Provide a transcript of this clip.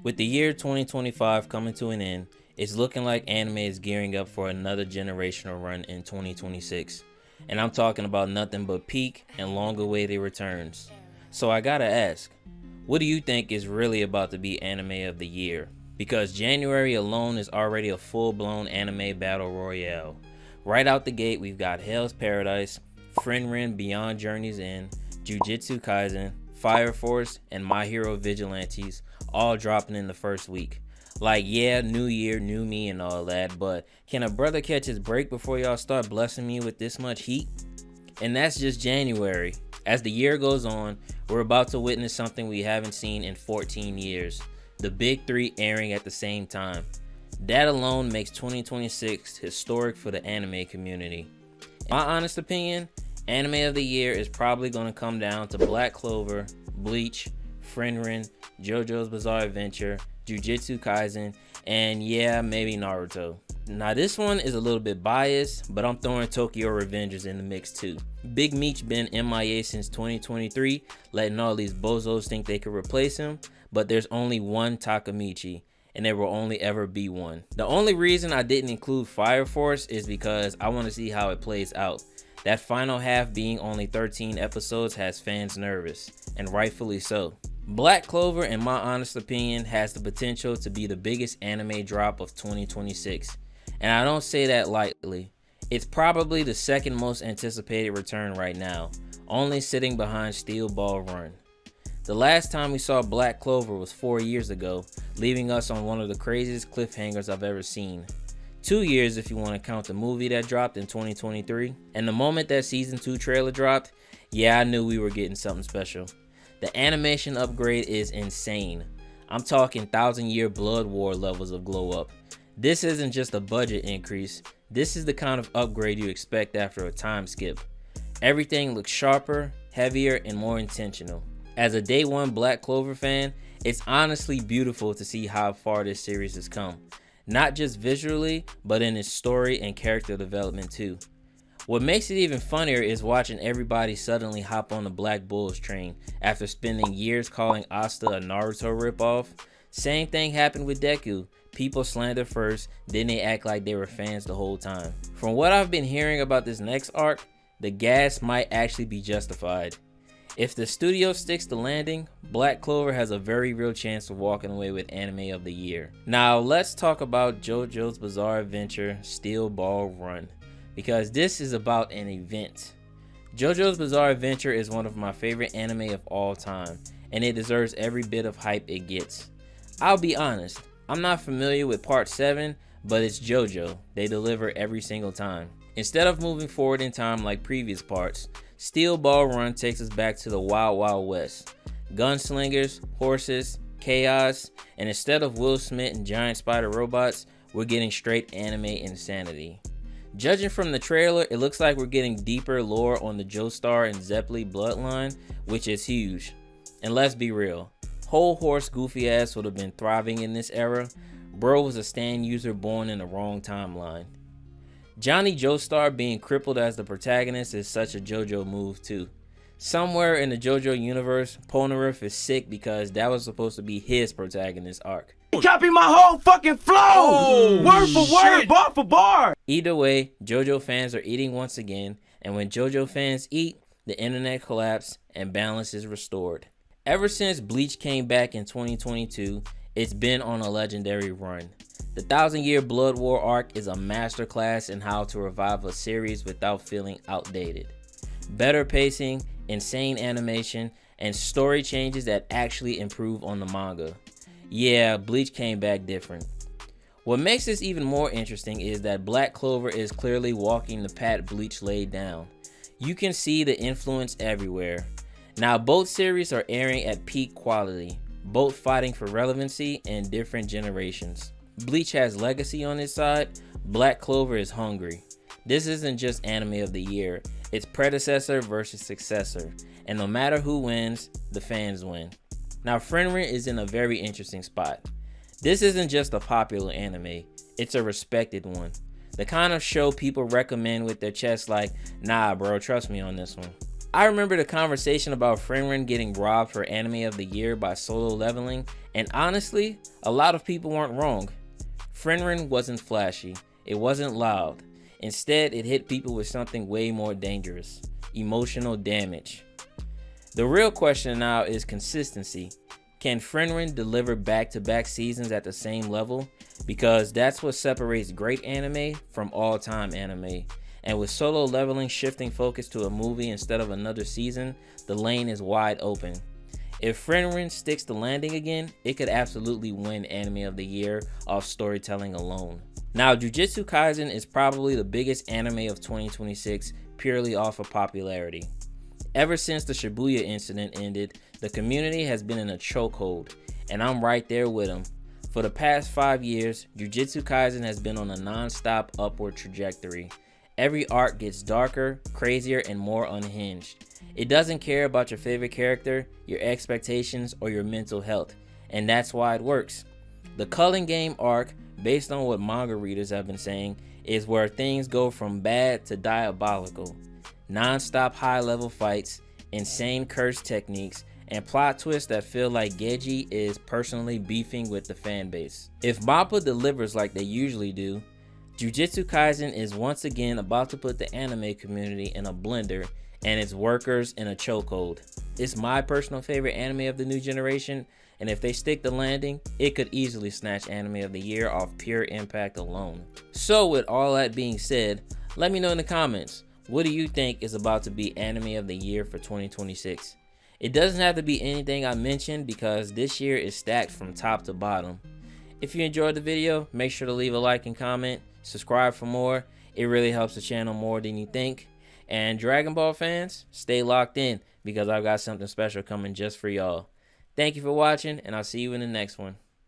With the year 2025 coming to an end, it's looking like anime is gearing up for another generational run in 2026. And I'm talking about nothing but peak and long-awaited returns. So I gotta ask, what do you think is really about to be anime of the year? Because January alone is already a full-blown anime battle royale. Right out the gate, we've got Hell's Paradise, Frieren Beyond Journey's End, Jujutsu Kaisen, Fire Force, and My Hero Vigilantes all dropping in the first week. Like, yeah, new year, new me and all that, but can a brother catch his break before y'all start blessing me with this much heat? And that's just January. As the year goes on, we're about to witness something we haven't seen in 14 years. The big three airing at the same time. That alone makes 2026 historic for the anime community. In my honest opinion, anime of the year is probably going to come down to Black Clover, Bleach, Frieren, JoJo's Bizarre Adventure, Jujutsu Kaisen, and yeah, maybe Naruto. Now this one is a little bit biased, but I'm throwing Tokyo Revengers in the mix too. Big Meech been MIA since 2023, letting all these bozos think they could replace him, but there's only one Takamichi, and there will only ever be one. The only reason I didn't include Fire Force is because I want to see how it plays out. That final half being only 13 episodes has fans nervous, and rightfully so. Black Clover, in my honest opinion, has the potential to be the biggest anime drop of 2026. And I don't say that lightly. It's probably the second most anticipated return right now, only sitting behind Steel Ball Run. The last time we saw Black Clover was 4 years ago, leaving us on one of the craziest cliffhangers I've ever seen. 2 years if you want to count the movie that dropped in 2023. And the moment that season 2 trailer dropped, yeah, I knew we were getting something special. The animation upgrade is insane. I'm talking 1,000-year Blood War levels of glow up. This isn't just a budget increase, this is the kind of upgrade you expect after a time skip. Everything looks sharper, heavier, and more intentional. As a day one Black Clover fan, it's honestly beautiful to see how far this series has come. Not just visually, but in its story and character development too. What makes it even funnier is watching everybody suddenly hop on the Black Bulls train after spending years calling Asta a Naruto ripoff. Same thing happened with Deku. People slander first, then they act like they were fans the whole time. From what I've been hearing about this next arc, the gas might actually be justified. If the studio sticks to landing, Black Clover has a very real chance of walking away with anime of the year. Now let's talk about JoJo's Bizarre Adventure Steel Ball Run, because this is about an event. JoJo's Bizarre Adventure is one of my favorite anime of all time, and it deserves every bit of hype it gets. I'll be honest, I'm not familiar with part 7, but it's JoJo. They deliver every single time. Instead of moving forward in time like previous parts, Steel Ball Run takes us back to the Wild Wild West. Gunslingers, horses, chaos, and instead of Will Smith and giant spider robots, we're getting straight anime insanity. Judging from the trailer, it looks like we're getting deeper lore on the Joestar and Zeppeli bloodline, which is huge. And let's be real, whole horse goofy ass would have been thriving in this era. Bro was a stand user born in the wrong timeline. Johnny Joestar being crippled as the protagonist is such a JoJo move too. Somewhere in the JoJo universe, Polnareff is sick because that was supposed to be his protagonist arc. Copy my whole fucking flow! Word for word, bar for bar! Either way, JoJo fans are eating once again, and when JoJo fans eat, the internet collapses and balance is restored. Ever since Bleach came back in 2022, it's been on a legendary run. The 1,000-year Blood War arc is a masterclass in how to revive a series without feeling outdated. Better pacing, insane animation, and story changes that actually improve on the manga. Yeah, Bleach came back different. What makes this even more interesting is that Black Clover is clearly walking the path Bleach laid down. You can see the influence everywhere. Now both series are airing at peak quality, both fighting for relevancy in different generations. Bleach has legacy on his side, Black Clover is hungry. This isn't just anime of the year, it's predecessor versus successor, and no matter who wins, the fans win. Now Frieren is in a very interesting spot. This isn't just a popular anime, it's a respected one. The kind of show people recommend with their chest like, nah bro, trust me on this one. I remember the conversation about Frieren getting robbed for anime of the year by Solo Leveling, And honestly, a lot of people weren't wrong. Frieren wasn't flashy, it wasn't loud. Instead, it hit people with something way more dangerous: emotional damage. The real question now is consistency. Can Frieren deliver back-to-back seasons at the same level? Because that's what separates great anime from all-time anime. And with Solo Leveling shifting focus to a movie instead of another season, the lane is wide open. If Frieren sticks the landing again, it could absolutely win Anime of the Year off storytelling alone. Now, Jujutsu Kaisen is probably the biggest anime of 2026 purely off of popularity. Ever since the Shibuya incident ended, the community has been in a chokehold, and I'm right there with them. For the past 5 years, Jujutsu Kaisen has been on a non-stop upward trajectory. Every arc gets darker, crazier, and more unhinged. It doesn't care about your favorite character, your expectations, or your mental health, and that's why it works. The Culling Game arc, based on what manga readers have been saying, is where things go from bad to diabolical. Non-stop high-level fights, insane curse techniques, and plot twists that feel like Geji is personally beefing with the fanbase. If MAPPA delivers like they usually do, Jujutsu Kaisen is once again about to put the anime community in a blender and its workers in a chokehold. It's my personal favorite anime of the new generation, and if they stick the landing, it could easily snatch Anime of the Year off pure impact alone. So with all that being said, let me know in the comments, what do you think is about to be Anime of the Year for 2026? It doesn't have to be anything I mentioned because this year is stacked from top to bottom. If you enjoyed the video, make sure to leave a like and comment, subscribe for more. It really helps the channel more than you think. And Dragon Ball fans, stay locked in because I've got something special coming just for y'all. Thank you for watching, and I'll see you in the next one.